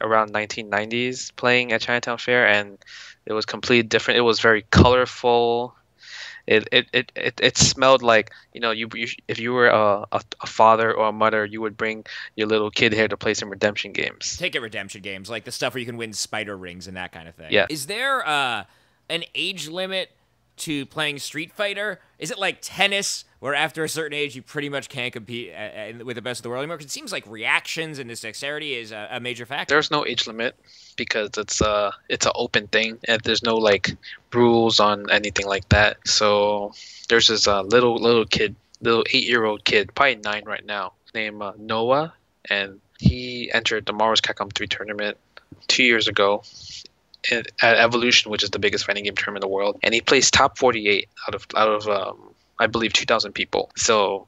around 1990s playing at Chinatown Fair, and it was completely different. It was very colorful. It smelled like if you were a father or a mother, you would bring your little kid here to play some redemption games. Ticket redemption games, like the stuff where you can win spider rings and that kind of thing. Yeah. Is there an age limit to playing Street Fighter? Is it like tennis, where after a certain age you pretty much can't compete with the best of the world anymore? Because it seems like reactions and this dexterity is a major factor. There's no age limit because it's an open thing, and there's no like rules on anything like that. So there's this little 8-year-old kid, probably 9 right now, named Noah, and he entered the Marvel's Capcom 3 tournament 2 years ago at Evolution, which is the biggest fighting game tournament in the world, and he placed top 48 out of I believe 2,000 people. So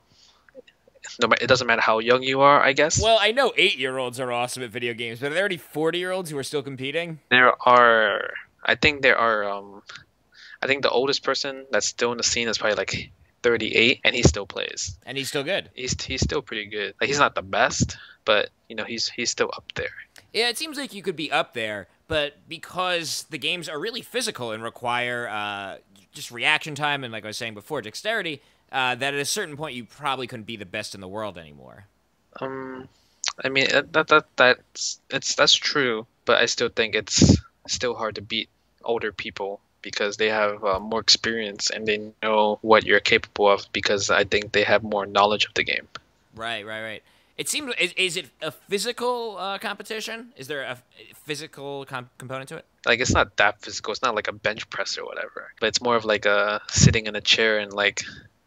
it doesn't matter how young you are, I guess. Well, I know 8-year-olds are awesome at video games, but are there any 40-year-olds who are still competing? I think the oldest person that's still in the scene is probably like 38, and he still plays. And he's still good. He's still pretty good. Like he's not the best, but he's still up there. Yeah, it seems like you could be up there, but because the games are really physical and require just reaction time and, like I was saying before, dexterity, that at a certain point you probably couldn't be the best in the world anymore. I mean that's true, but I still think it's still hard to beat older people because they have more experience and they know what you're capable of because I think they have more knowledge of the game. Right. It seems is it a physical competition? Is there a physical component to it? Like it's not that physical. It's not like a bench press or whatever. But it's more of like a sitting in a chair and like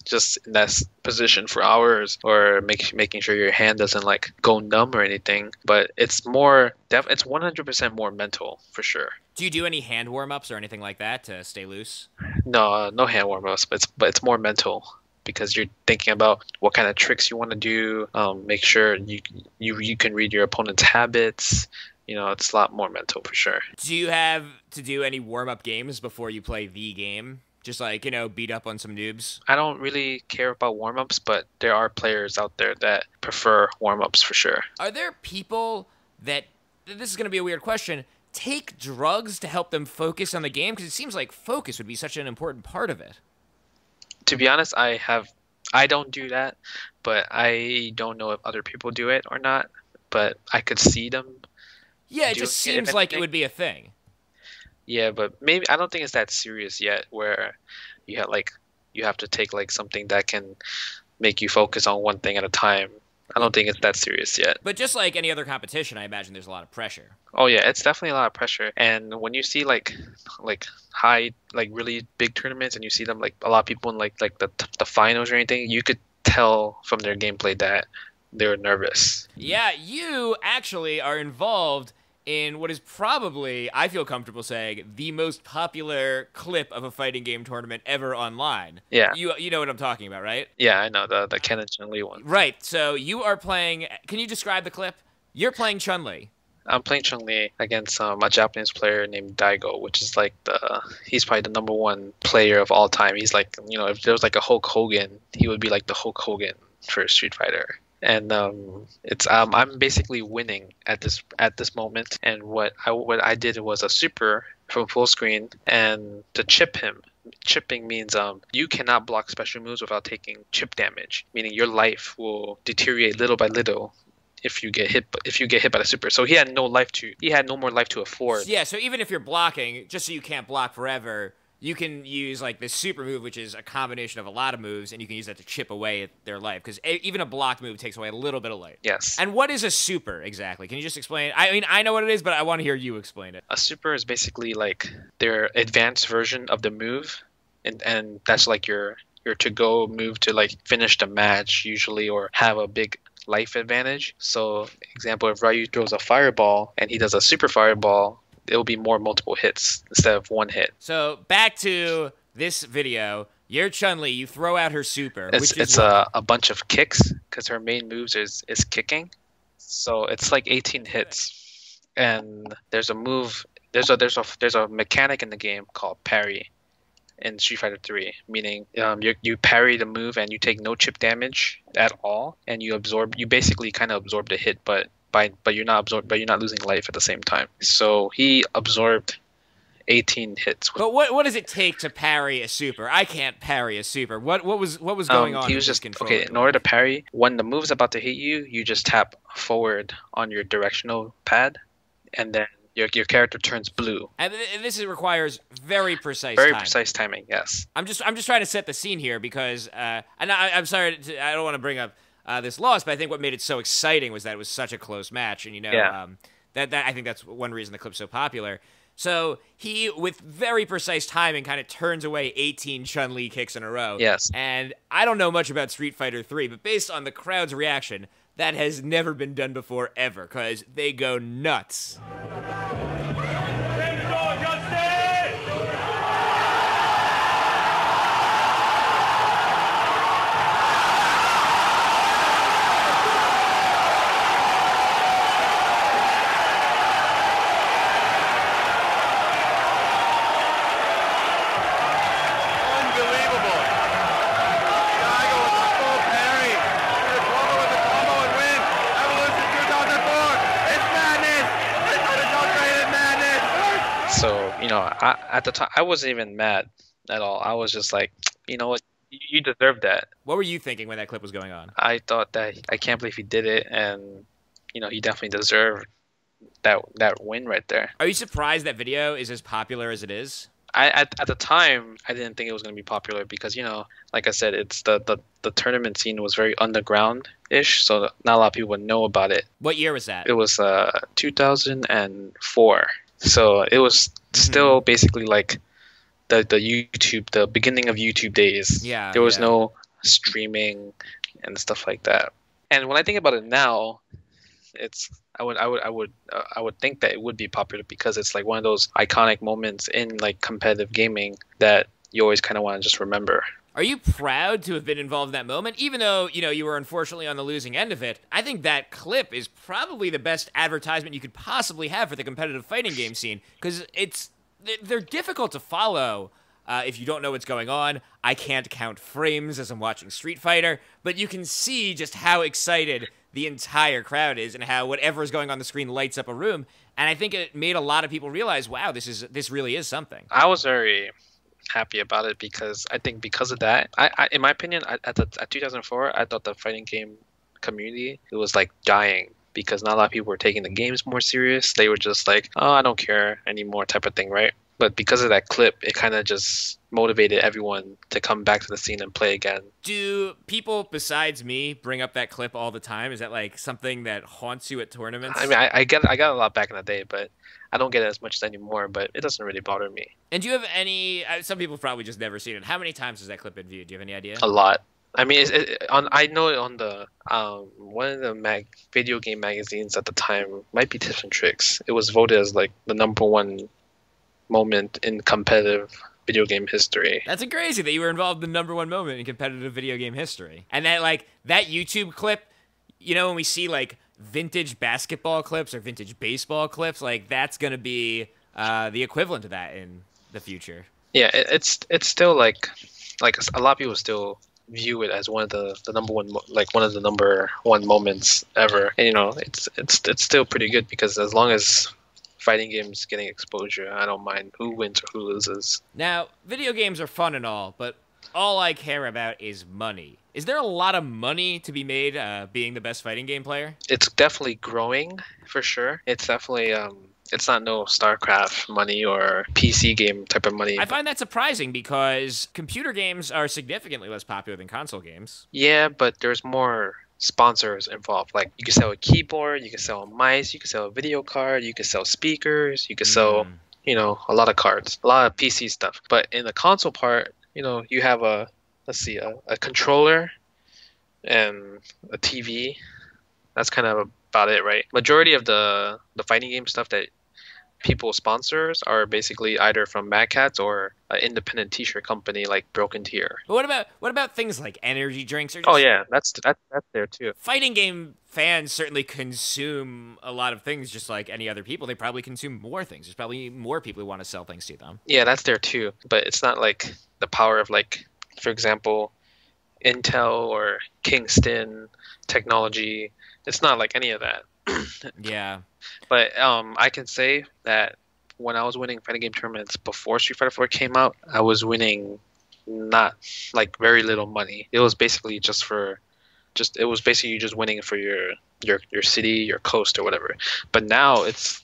just in that position for hours, or making sure your hand doesn't like go numb or anything. But it's it's 100% more mental for sure. Do you do any hand warm-ups or anything like that to stay loose? No hand warm-ups, but it's more mental. Because you're thinking about what kind of tricks you want to do, make sure you can read your opponent's habits. It's a lot more mental for sure. Do you have to do any warm-up games before you play the game? Just like, beat up on some noobs? I don't really care about warm-ups, but there are players out there that prefer warm-ups for sure. Are there people that, this is going to be a weird question, take drugs to help them focus on the game? Because it seems like focus would be such an important part of it. To be honest, I don't do that, but I don't know if other people do it or not, but I could see them. Yeah, it just seems like it would be a thing. Yeah, but maybe I don't think it's that serious yet where you have to take like something that can make you focus on one thing at a time. I don't think it's that serious yet. But just like any other competition, I imagine there's a lot of pressure. Oh yeah, it's definitely a lot of pressure. And when you see like high, like really big tournaments, and you see them like a lot of people in like the finals or anything, you could tell from their gameplay that they were nervous. Yeah, you actually are involved in what is probably, I feel comfortable saying, the most popular clip of a fighting game tournament ever online. Yeah. You know what I'm talking about, right? Yeah, I know the Ken and Chun-Li one. Right. So you are playing. Can you describe the clip? You're playing Chun-Li. I'm playing Chun-Li against a Japanese player named Daigo, which is like he's probably the #1 player of all time. He's like, if there was like a Hulk Hogan, he would be like the Hulk Hogan for Street Fighter. And I'm basically winning at this moment. And what I did was a super from full screen and to chip him. Chipping means you cannot block special moves without taking chip damage, meaning your life will deteriorate little by little if you get hit by the super. So he had no more life to afford. Yeah, so even if you're blocking, just so you can't block forever, you can use like this super move, which is a combination of a lot of moves, and you can use that to chip away at their life, because even a blocked move takes away a little bit of life. Yes. And what is a super exactly? Can you just explain? I mean, I know what it is, but I want to hear you explain it. A super is basically like their advanced version of the move, and that's like your to-go move to like finish the match usually, or have a big life advantage. So example, if Ryu throws a fireball and he does a super fireball, it will be more multiple hits instead of one hit. So back to this video, you're Chun-Li, you throw out her super. It's a bunch of kicks, because her main moves is kicking. So it's like 18 hits, and there's a move. There's a mechanic in the game called parry in Street Fighter 3, meaning you parry the move and you take no chip damage at all, and you basically kind of absorb the hit, but you're not losing life at the same time. So he absorbed 18 hits. But what does it take to parry a super? I can't parry a super. What was going on? He was just okay. In order to parry, when the move's about to hit you, you just tap forward on your directional pad, and then your character turns blue. And this requires very precise timing. Yes. I'm just trying to set the scene here, because and I'm sorry, I don't want to bring up this loss, but I think what made it so exciting was that it was such a close match, and that I think that's one reason the clip's so popular. So he, with very precise timing, kind of turns away 18 Chun-Li kicks in a row. Yes. And I don't know much about Street Fighter 3, but based on the crowd's reaction, that has never been done before ever, because they go nuts. So, at the time, I wasn't even mad at all. I was just like, you know what, you deserve that. What were you thinking when that clip was going on? I thought that I can't believe he did it, and, he definitely deserved that win right there. Are you surprised that video is as popular as it is? At the time, I didn't think it was going to be popular because, like I said, it's the tournament scene was very underground-ish, so not a lot of people would know about it. What year was that? It was 2004. So it was still basically like the beginning of YouTube days. Yeah. There was no streaming and stuff like that. And when I think about it now, I would think that it would be popular because it's like one of those iconic moments in like competitive gaming that you always kind of want to just remember. Are you proud to have been involved in that moment? Even though, you were unfortunately on the losing end of it, I think that clip is probably the best advertisement you could possibly have for the competitive fighting game scene, because they're difficult to follow if you don't know what's going on. I can't count frames as I'm watching Street Fighter, but you can see just how excited the entire crowd is and how whatever is going on the screen lights up a room. And I think it made a lot of people realize, wow, this really is something. I was very happy about it because I think because of that, I in my opinion, at 2004, I thought the fighting game community, it was like dying because not a lot of people were taking the games more serious. They were just like, oh, I don't care anymore type of thing, right? But because of that clip, it kind of just motivated everyone to come back to the scene and play again. Do people besides me bring up that clip all the time? Is that like something that haunts you at tournaments? I mean, I got a lot back in the day, but I don't get it as much anymore, but it doesn't really bother me. And do you have any, some people have probably just never seen it. How many times has that clip been viewed? Do you have any idea? A lot. I mean, I know on the one of the video game magazines at the time, might be Tips and Tricks. It was voted as like the number one moment in competitive video game history. That's crazy that you were involved in the number one moment in competitive video game history. And that, like, that YouTube clip, you know, when we see, like, vintage basketball clips or vintage baseball clips, like, that's going to be the equivalent to that in the future. Yeah, it's still like a lot of people still view it as one of the number one one of the number one moments ever. And you know, it's still pretty good because as long as fighting games getting exposure, I don't mind who wins or who loses. Now, video games are fun and all, but all I care about is money. Is there a lot of money to be made being the best fighting game player? It's definitely growing for sure. It's definitely it's not no StarCraft money or PC game type of money. I find that surprising because computer games are significantly less popular than console games. Yeah, but there's more sponsors involved. Like you can sell a keyboard, you can sell a mice, you can sell a video card, you can sell speakers, you can sell, you know, a lot of cards, a lot of PC stuff. But in the console part, you know, you have a controller and a TV. That's kind of about it, right? Majority of the fighting game stuff that people sponsors are basically either from Mad Catz or an independent T-shirt company like Broken Tier. But what about things like energy drinks? Or just... Oh yeah, that's there too. Fighting game fans certainly consume a lot of things just like any other people. They probably consume more things. There's probably more people who want to sell things to them. Yeah, that's there too. But it's not like the power of like, for example, Intel or Kingston technology. It's not like any of that. Yeah. But I can say that when I was winning fighting game tournaments before Street Fighter 4 came out, I was winning not like very little money. It was basically just you just winning for your city, your coast or whatever. But now it's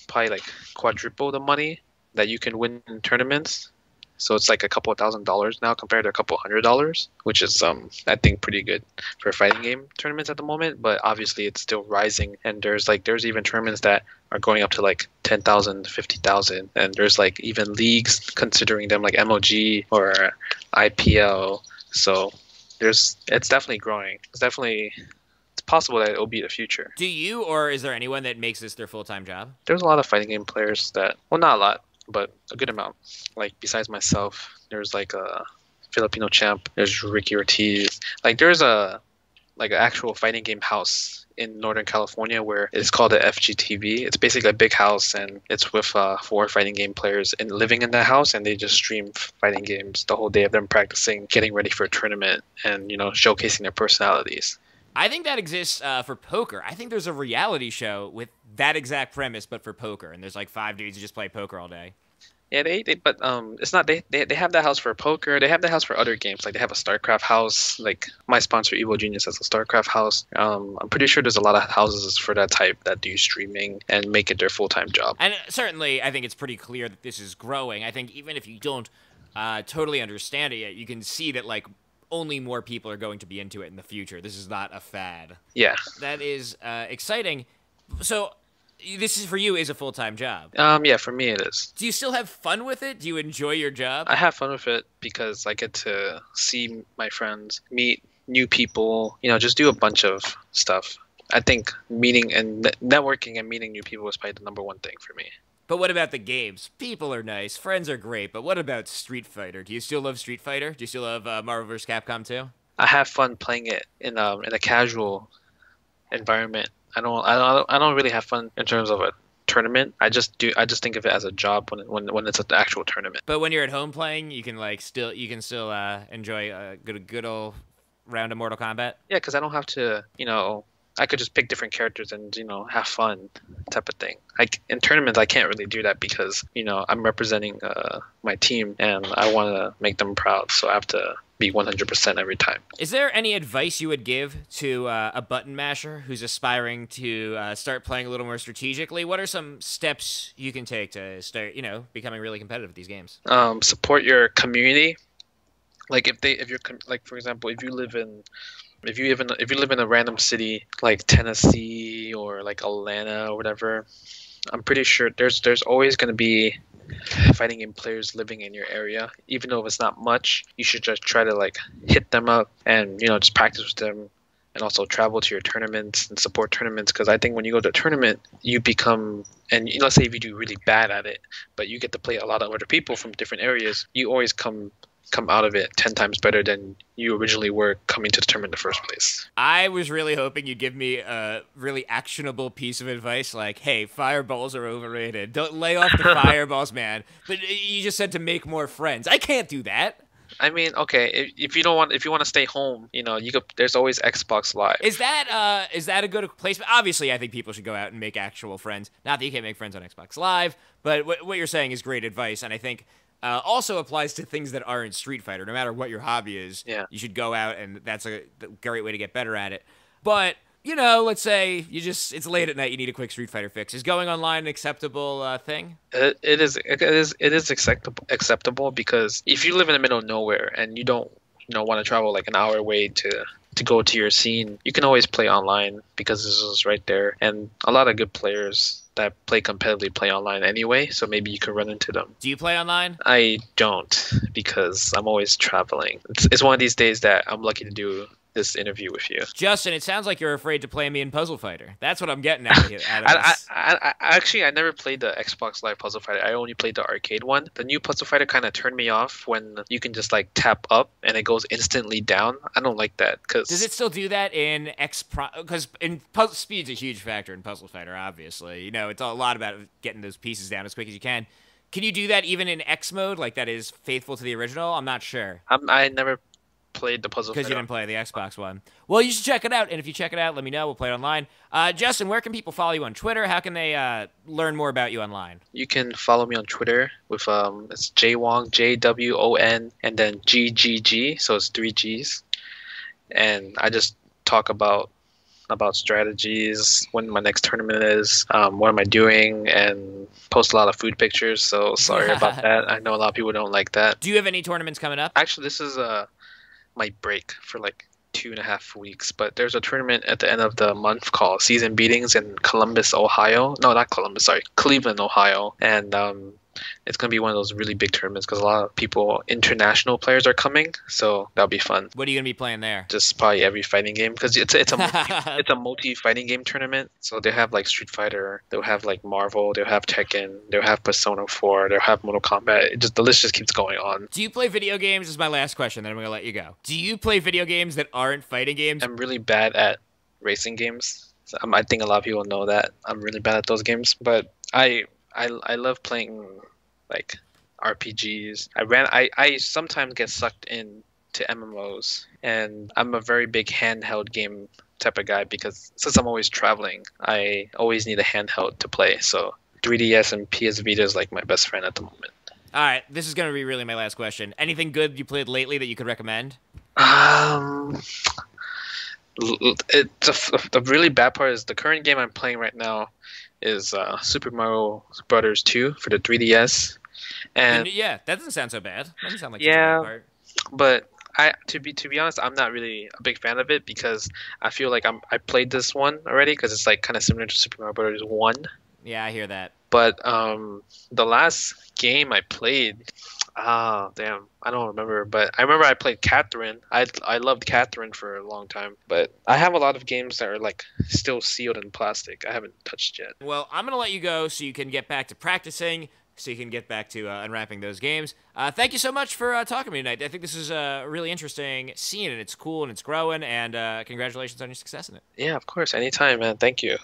probably like quadruple the money that you can win in tournaments. So it's like a couple of $1,000s now compared to a couple $100s, which is I think pretty good for fighting game tournaments at the moment. But obviously it's still rising, and there's even tournaments that are going up to like 10,000, 50,000, and there's like even leagues considering them like MOG or IPL. So it's definitely growing. It's possible that it'll be the future. Do you, or is there anyone that makes this their full-time job? There's a lot of fighting game players that, well, not a lot, but a good amount. Like besides myself, there's like a Filipino champ. There's Ricky Ortiz. Like there's an actual fighting game house in Northern California where it's called the FGTV. It's basically a big house, and it's with 4 fighting game players and living in that house, and they just stream fighting games the whole day of them practicing, getting ready for a tournament, and you know, showcasing their personalities. I think that exists for poker. I think there's a reality show with that exact premise, but for poker. And there's like 5 dudes who just play poker all day. Yeah, but it's not they have that house for poker. They have that house for other games. Like they have a StarCraft house. Like my sponsor Evil Genius has a StarCraft house. I'm pretty sure there's a lot of houses for that type that do streaming and make it their full-time job. And certainly, I think it's pretty clear that this is growing. I think even if you don't totally understand it yet, you can see that like only more people are going to be into it in the future. This is not a fad. Yeah. That is exciting. So this is for you is a full-time job. Yeah, for me it is. Do you still have fun with it? Do you enjoy your job? I have fun with it because I get to see my friends, meet new people, you know, just do a bunch of stuff. I think meeting and networking and meeting new people is probably the number one thing for me. But what about the games? People are nice, friends are great, but what about Street Fighter? Do you still love Street Fighter? Do you still love Marvel vs. Capcom 2? I have fun playing it in a casual environment. I don't really have fun in terms of a tournament. I just think of it as a job when it's an actual tournament. But when you're at home playing, you can still enjoy a good old round of Mortal Kombat. Yeah, because I don't have to, you know, I could just pick different characters and, you know, have fun type of thing. Like in tournaments, I can't really do that because, you know, I'm representing my team and I want to make them proud. So I have to be 100% every time. Is there any advice you would give to a button masher who's aspiring to start playing a little more strategically? What are some steps you can take to start, you know, becoming really competitive at these games? Support your community. Like if you're like, for example, if you live in a random city like Tennessee or like Atlanta or whatever, I'm pretty sure there's always going to be fighting game players living in your area. Even though it's not much, you should just try to like hit them up and just practice with them, and also travel to your tournaments and support tournaments. Because I think when you go to a tournament, you become, and let's say if you do really bad at it, but you get to play a lot of other people from different areas, you always come out of it 10 times better than you originally were coming to the tournament in the first place. I was really hoping you'd give me a really actionable piece of advice like, hey, fireballs are overrated. Don't lay off the fireballs, man. But you just said to make more friends. I can't do that. I mean, okay, if you want to stay home, there's always Xbox Live. Is that a good placement? Obviously, I think people should go out and make actual friends. Not that you can't make friends on Xbox Live, but what you're saying is great advice, and I think also applies to things that aren't Street Fighter. No matter what your hobby is, you should go out, and that's a great way to get better at it. But let's say it's late at night, you need a quick Street Fighter fix. Is going online an acceptable thing? It is acceptable because if you live in the middle of nowhere and you don't want to travel like an hour away to go to your scene, you can always play online because this is right there, and a lot of good players that play competitively play online anyway, so maybe you can run into them. Do you play online? I don't, because I'm always traveling. It's one of these days that I'm lucky to do this interview with you. Justin, it sounds like you're afraid to play me in Puzzle Fighter. That's what I'm getting out of this. I never played the Xbox Live Puzzle Fighter. I only played the arcade one. The new Puzzle Fighter kind of turned me off when you can just like tap up and it goes instantly down. I don't like that. Does it still do that in because speed's a huge factor in Puzzle Fighter, obviously. It's a lot about getting those pieces down as quick as you can. Can you do that even in X mode, like that is faithful to the original? I'm not sure. I never played the Puzzle Fighter. Because you didn't play the Xbox one. Well, you should check it out, and if you check it out, let me know. We'll play it online. Justin, where can people follow you on Twitter? How can they learn more about you online? You can follow me on Twitter with it's JWong, JWON, and then GGG, so it's 3 Gs. And I just talk about strategies, when my next tournament is, what am I doing, and post a lot of food pictures, so sorry about that. I know a lot of people don't like that. Do you have any tournaments coming up? Actually, this is my break for like 2.5 weeks, but there's a tournament at the end of the month called Season Beatings in Columbus, Ohio. No, not Columbus, sorry, Cleveland, Ohio. And it's going to be one of those really big tournaments because a lot of people, international players, are coming, so that'll be fun. What are you going to be playing there? Just probably every fighting game, because it's a multi-fighting game tournament. So they have like Street Fighter, they'll have like Marvel, they'll have Tekken, they'll have Persona 4, they'll have Mortal Kombat. The list just keeps going on. Do you play video games? This is my last question, then I'm going to let you go. Do you play video games that aren't fighting games? I'm really bad at racing games. So I think a lot of people know that. I'm really bad at those games, but I love playing like RPGs. I sometimes get sucked in to MMOs, and I'm a very big handheld game type of guy because since I'm always traveling, I always need a handheld to play. So 3DS and PS Vita is like my best friend at the moment. All right, this is going to be really my last question. Anything good you played lately that you could recommend? The really bad part is the current game I'm playing right now is Super Mario Brothers 2 for the 3DS. And yeah, that doesn't sound so bad. That doesn't sound like such a bad part. But to be honest, I'm not really a big fan of it because I feel like I played this one already because it's like kind of similar to Super Mario Brothers 1. Yeah, I hear that. But the last game I played, damn, I don't remember. But I remember I played Catherine. I loved Catherine for a long time. But I have a lot of games that are like still sealed in plastic. I haven't touched yet. Well, I'm gonna let you go so you can get back to practicing, so you can get back to unwrapping those games. Thank you so much for talking to me tonight. I think this is a really interesting scene, and it's cool, and it's growing, and congratulations on your success in it. Yeah, of course. Anytime, man. Thank you.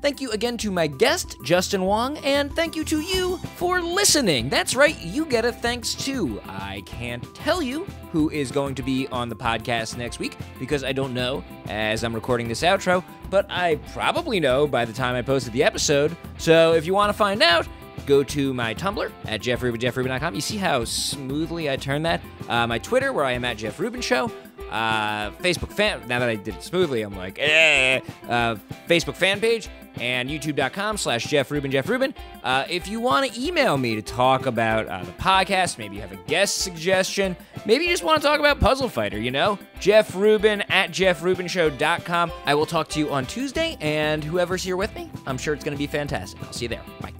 Thank you again to my guest, Justin Wong, and thank you to you for listening. That's right, you get a thanks too. I can't tell you who is going to be on the podcast next week because I don't know as I'm recording this outro, but I probably know by the time I posted the episode. So if you want to find out, go to my Tumblr at jeffrubin.com. You see how smoothly I turn that? My Twitter, where I am at Jeff Rubin Show. Facebook fan. Now that I did it smoothly, I'm like, Facebook fan page and youtube.com/Jeff Rubin. If you want to email me to talk about the podcast, maybe you have a guest suggestion, maybe you just want to talk about Puzzle Fighter, Jeff Rubin at jeffrubinshow.com. I will talk to you on Tuesday, and whoever's here with me, I'm sure it's going to be fantastic. I'll see you there. Bye.